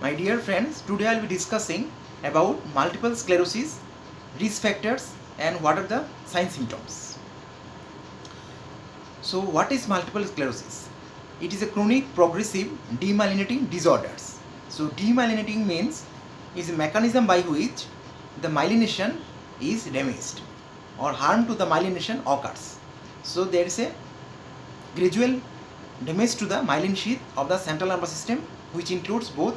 My dear friends, today I will be discussing about multiple sclerosis, risk factors and what are the sign symptoms. So what is multiple sclerosis? It is a chronic progressive demyelinating disorders. So demyelinating means is a mechanism by which the myelination is damaged or harm to the myelination occurs. So there is a gradual damage to the myelin sheath of the central nervous system, which includes both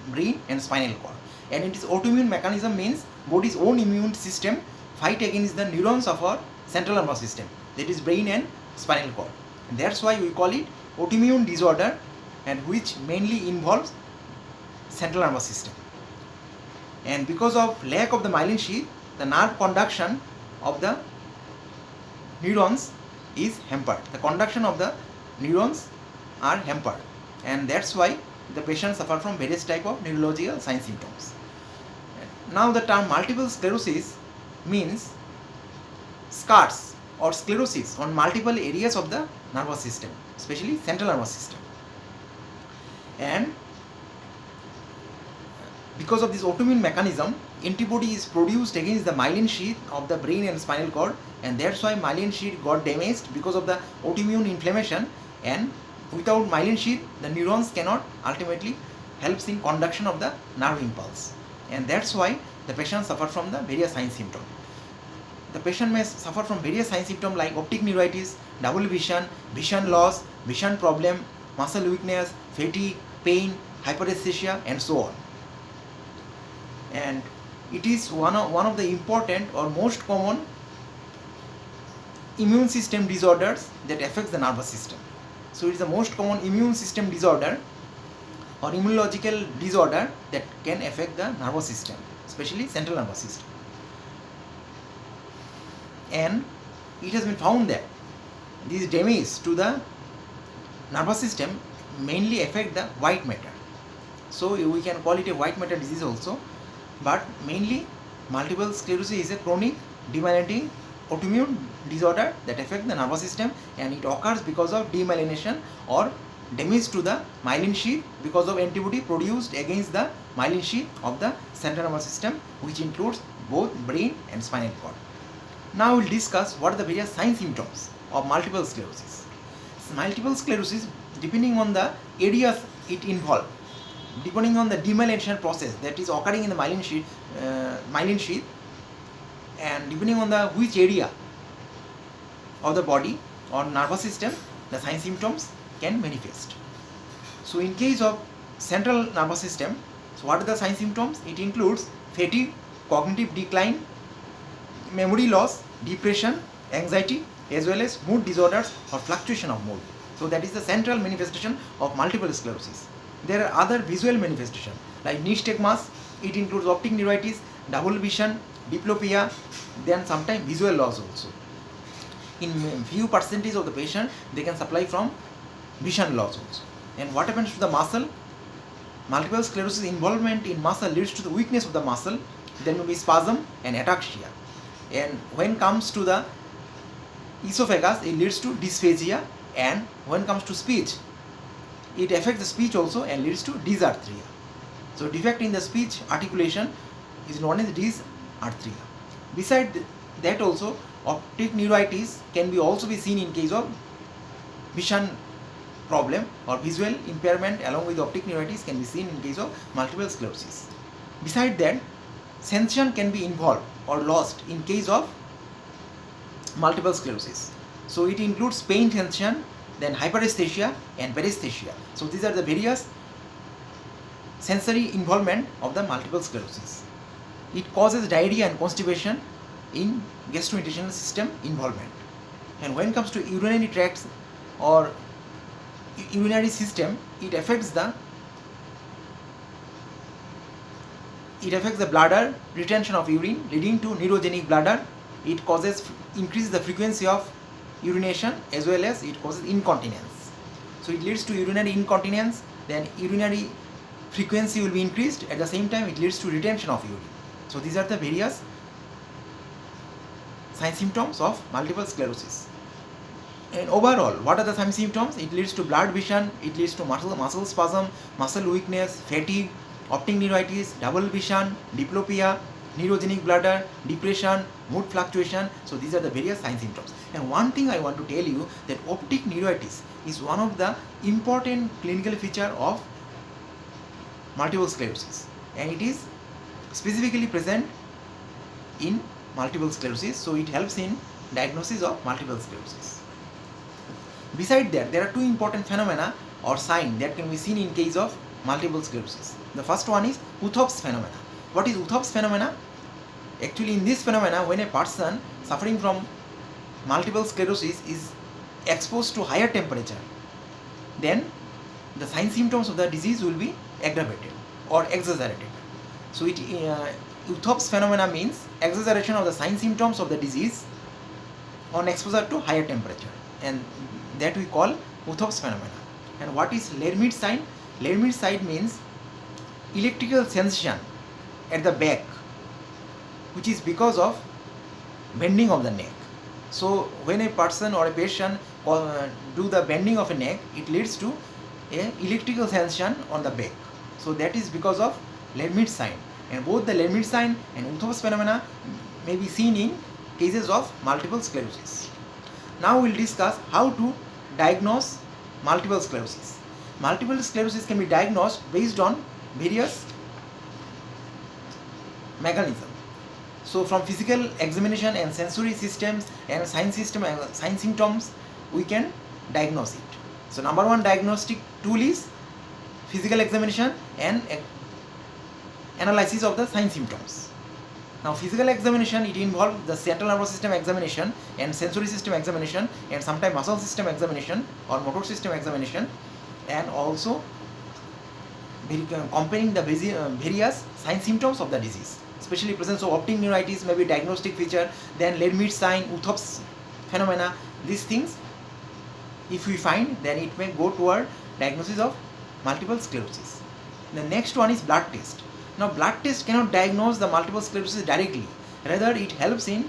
brain and spinal cord. And it is autoimmune mechanism means body's own immune system fight against the neurons of our central nervous system, that is brain and spinal cord. And that's why we call it autoimmune disorder, and which mainly involves central nervous system. And because of lack of the myelin sheath, the nerve conduction of the neurons is hampered. The conduction of the neurons are hampered, and that's why the patient suffer from various type of neurological sign symptoms. Now the term multiple sclerosis means scars or sclerosis on multiple areas of the nervous system, especially central nervous system. And because of this autoimmune mechanism, antibody is produced against the myelin sheath of the brain and spinal cord, and that's why myelin sheath got damaged because of the autoimmune inflammation. And without myelin sheath, the neurons cannot ultimately helps in conduction of the nerve impulse, and that's why the patient suffer from the various sign symptoms. The patient may suffer from various sign symptoms like optic neuritis, double vision, vision loss, vision problem, muscle weakness, fatigue, pain, hyperesthesia, and so on. And it is one of the important or most common immune system disorders that affects the nervous system. So it is the most common immune system disorder or immunological disorder that can affect the nervous system, especially central nervous system. And it has been found that this damage to the nervous system mainly affect the white matter. So we can call it a white matter disease also, but mainly multiple sclerosis is a chronic demyelinating autoimmune disorder that affects the nervous system, and it occurs because of demyelination or damage to the myelin sheath because of antibody produced against the myelin sheath of the central nervous system, which includes both brain and spinal cord. Now we will discuss what are the various sign symptoms of multiple sclerosis. Multiple sclerosis, depending on the areas it involves, depending on the demyelination process that is occurring in the myelin sheath, and depending on the which area of the body or nervous system, the sign symptoms can manifest. So in case of central nervous system, so what are the sign symptoms? It includes fatigue, cognitive decline, memory loss, depression, anxiety, as well as mood disorders or fluctuation of mood. So that is the central manifestation of multiple sclerosis. There are other visual manifestations like nystagmus. It includes optic neuritis, double vision, diplopia, then sometimes visual loss also. In few percentage of the patient, they can suffer from vision loss also. And what happens to the muscle? Multiple sclerosis involvement in muscle leads to the weakness of the muscle. There may be spasm and ataxia. And when comes to the esophagus, it leads to dysphagia. And when comes to speech, it affects the speech also and leads to dysarthria. So defect in the speech articulation is known as dysarthria. Besides that also, optic neuritis can be also be seen in case of vision problem, or visual impairment along with optic neuritis can be seen in case of multiple sclerosis. Besides that, sensation can be involved or lost in case of multiple sclerosis. So it includes pain sensation, then hyperesthesia and paresthesia. So these are the various sensory involvement of the multiple sclerosis. It causes diarrhea and constipation in gastrointestinal system involvement. And when it comes to urinary tracts or urinary system, it affects the bladder retention of urine, leading to neurogenic bladder. It increases the frequency of urination, as well as it causes incontinence. So it leads to urinary incontinence, then urinary frequency will be increased, at the same time it leads to retention of urine. So these are the various sign symptoms of multiple sclerosis. And overall, what are the some symptoms? It leads to blurred vision, it leads to muscle spasm, muscle weakness, fatigue, optic neuritis, double vision, diplopia, neurogenic bladder, depression, mood fluctuation. So these are the various sign symptoms. And one thing I want to tell you, that optic neuritis is one of the important clinical feature of multiple sclerosis, and it is specifically present in multiple sclerosis, so it helps in diagnosis of multiple sclerosis. Besides that, there are two important phenomena or signs that can be seen in case of multiple sclerosis. The first one is Uthoff's phenomena. What is Uthoff's phenomena? Actually, in this phenomena, when a person suffering from multiple sclerosis is exposed to higher temperature, then the sign symptoms of the disease will be aggravated or exaggerated. So Uthoff's phenomena means exaggeration of the sign symptoms of the disease on exposure to higher temperature, and that we call Uthoff's phenomena. And what is Lermite sign? Lermite sign means electrical sensation at the back, which is because of bending of the neck. So when a person or a patient do the bending of a neck, it leads to a electrical sensation on the back. So that is because of Lermite sign. And both the Lermite sign and Uthoff's phenomena may be seen in cases of multiple sclerosis. Now we will discuss how to diagnose multiple sclerosis. Multiple sclerosis can be diagnosed based on various mechanisms. So from physical examination and sensory systems and sign symptoms, we can diagnose it. So number one diagnostic tool is physical examination and analysis of the sign symptoms. Now physical examination, it involves the central nervous system examination and sensory system examination and sometimes muscle system examination or motor system examination, and also comparing the various sign symptoms of the disease. Especially presence of optic neuritis may be diagnostic feature, then Lermite sign, Uthoff's phenomena, these things if we find, then it may go toward diagnosis of multiple sclerosis. The next one is blood test. Now blood test cannot diagnose the multiple sclerosis directly, rather it helps in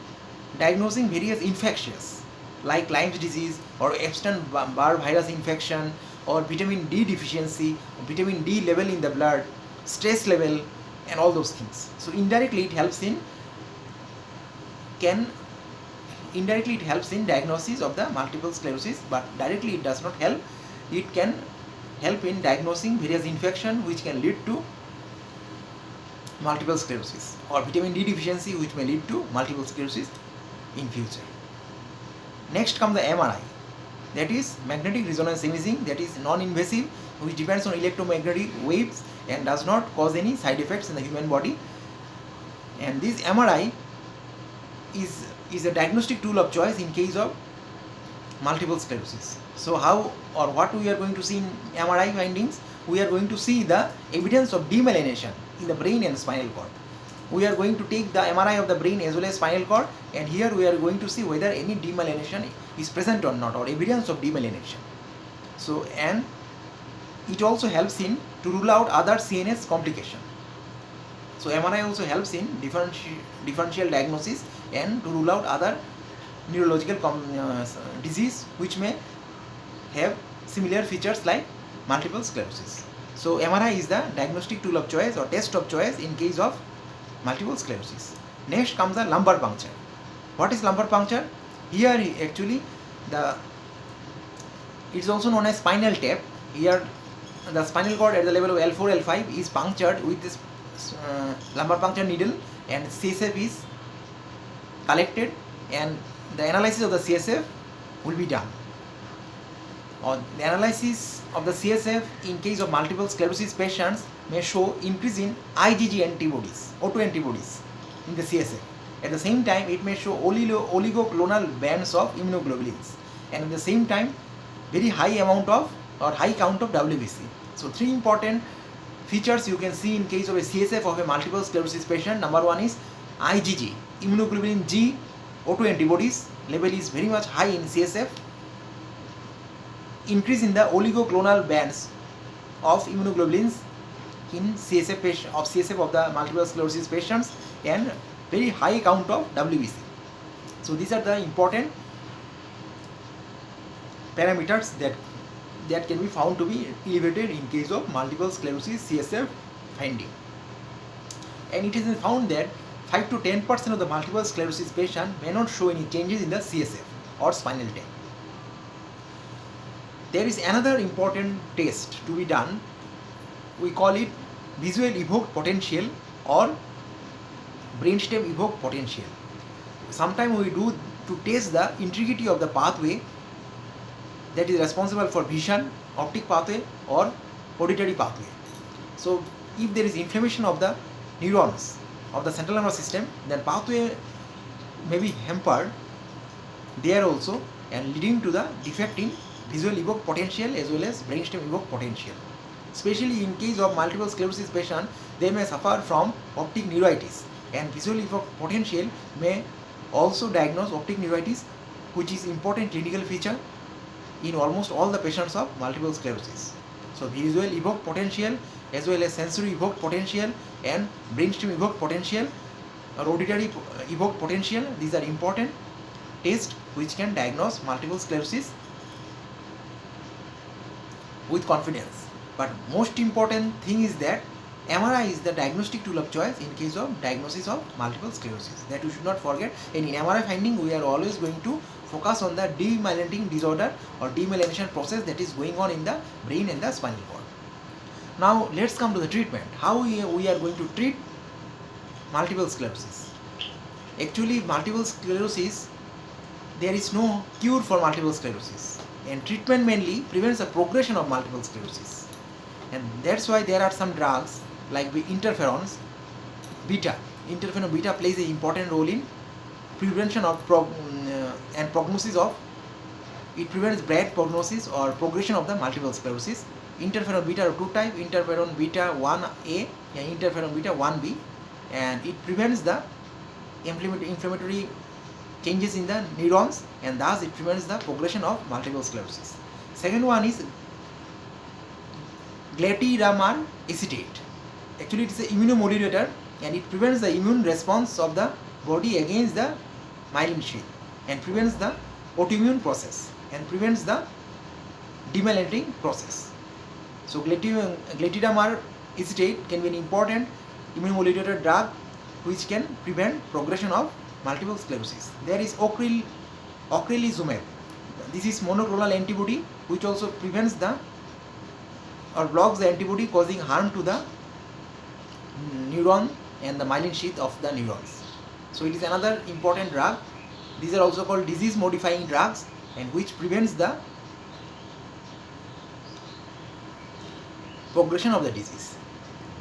diagnosing various infections like Lyme's disease or Epstein-Barr virus infection or vitamin D deficiency, vitamin D level in the blood, stress level, and all those things. So indirectly it helps in diagnosis of the multiple sclerosis, but directly it does not help. It can help in diagnosing various infection which can lead to multiple sclerosis, or vitamin D deficiency which may lead to multiple sclerosis in future. Next comes the MRI, that is magnetic resonance imaging, that is non-invasive, which depends on electromagnetic waves and does not cause any side effects in the human body. And this MRI is a diagnostic tool of choice in case of multiple sclerosis. So how or what we are going to see in MRI findings? We are going to see the evidence of demyelination in the brain and spinal cord. We are going to take the MRI of the brain as well as spinal cord, and here we are going to see whether any demyelination is present or not, or evidence of demyelination. So, and it also helps in to rule out other CNS complication. So MRI also helps in differential diagnosis and to rule out other neurological disease which may have similar features like multiple sclerosis. So MRI is the diagnostic tool of choice or test of choice in case of multiple sclerosis. Next comes the lumbar puncture. What is lumbar puncture? Here actually it is also known as spinal tap. Here the spinal cord at the level of L4, L5 is punctured with this lumbar puncture needle, and CSF is collected and the analysis of the CSF will be done. Or the analysis of the CSF in case of multiple sclerosis patients may show increase in IgG antibodies, autoantibodies in the CSF. At the same time, it may show oligoclonal bands of immunoglobulins, and at the same time, very high amount of or high count of WBC. So three important features you can see in case of a CSF of a multiple sclerosis patient. Number one is IgG, immunoglobulin G autoantibodies level is very much high in CSF. Increase in the oligoclonal bands of immunoglobulins in CSF of the multiple sclerosis patients, and very high count of WBC. So these are the important parameters that can be found to be elevated in case of multiple sclerosis CSF finding. And it has been found that 5 to 10% of the multiple sclerosis patient may not show any changes in the CSF or spinal tap. There is another important test to be done. We call it visual evoked potential or brainstem evoked potential. Sometimes we do to test the integrity of the pathway that is responsible for vision, optic pathway or auditory pathway. So if there is inflammation of the neurons of the central nervous system, then pathway may be hampered there also and leading to the defect in visual evoked potential as well as brainstem evoked potential. Especially in case of multiple sclerosis patient, they may suffer from optic neuritis, and visual evoked potential may also diagnose optic neuritis, which is important clinical feature in almost all the patients of multiple sclerosis. So visual evoked potential as well as sensory evoked potential and brainstem evoked potential or auditory evoked potential, these are important tests which can diagnose multiple sclerosis with confidence. But most important thing is that MRI is the diagnostic tool of choice in case of diagnosis of multiple sclerosis. That we should not forget. And in MRI finding, we are always going to focus on the demyelinating disorder or demyelination process that is going on in the brain and the spinal cord. Now let's come to the treatment. How we are going to treat multiple sclerosis. Actually, multiple sclerosis, there is no cure for multiple sclerosis, and treatment mainly prevents the progression of multiple sclerosis. And that's why there are some drugs like the interferons beta. Interferon beta plays an important role in prevention of and prognosis of, it prevents bad prognosis or progression of the multiple sclerosis. Interferon beta are two types, interferon beta 1a and interferon beta 1b, and it prevents the inflammatory changes in the neurons, and thus it prevents the progression of multiple sclerosis. Second one is glatiramar acetate. Actually, it is an immunomodulator and it prevents the immune response of the body against the myelin sheath and prevents the autoimmune process and prevents the demyelinating process. So glatiramar acetate can be an important immunomodulator drug which can prevent progression of multiple sclerosis. There is ocrelizumab. This is monoclonal antibody which also prevents the or blocks the antibody causing harm to the neuron and the myelin sheath of the neurons. So it is another important drug. These are also called disease modifying drugs and which prevents the progression of the disease.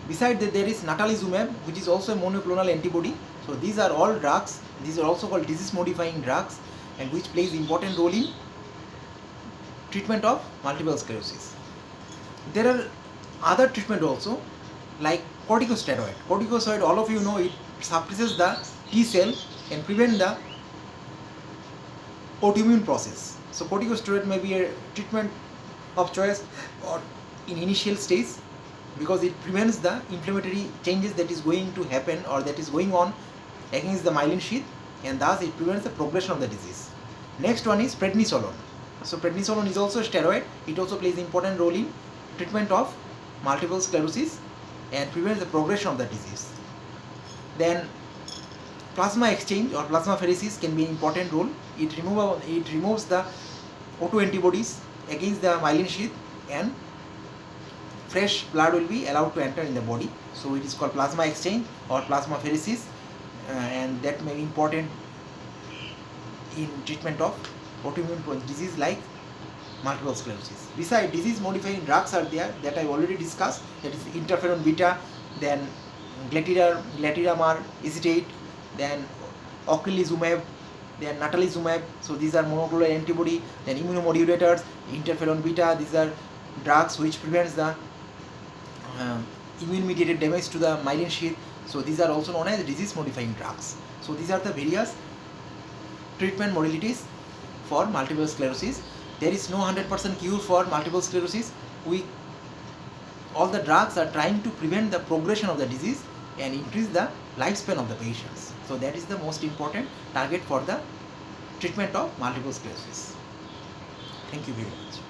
Besides that, there is natalizumab, which is also a monoclonal antibody. So these are all drugs. These are also called disease modifying drugs and which plays important role in treatment of multiple sclerosis. There are other treatment also like corticosteroid. Corticosteroid, all of you know, it suppresses the T cell and prevent the autoimmune process. So corticosteroid may be a treatment of choice or in initial stage because it prevents the inflammatory changes that is going to happen or that is going on against the myelin sheath, and thus it prevents the progression of the disease. Next one is prednisolone. So prednisolone is also a steroid. It also plays an important role in treatment of multiple sclerosis and prevents the progression of the disease. Then plasma exchange or plasmapheresis can be an important role. It removes the autoantibodies against the myelin sheath and fresh blood will be allowed to enter in the body. So it is called plasma exchange or plasmapheresis, and that may be important in treatment of autoimmune disease like multiple sclerosis. Besides, disease modifying drugs are there that I have already discussed, that is interferon beta, then glatiramar acetate, then ocrelizumab, then natalizumab. So these are monoclonal antibody, then immunomodulators, interferon beta. These are drugs which prevents the immune mediated damage to the myelin sheath. So these are also known as disease modifying drugs. So these are the various treatment modalities for multiple sclerosis. There is no 100% cure for multiple sclerosis. All the drugs are trying to prevent the progression of the disease and increase the lifespan of the patients. So that is the most important target for the treatment of multiple sclerosis. Thank you very much.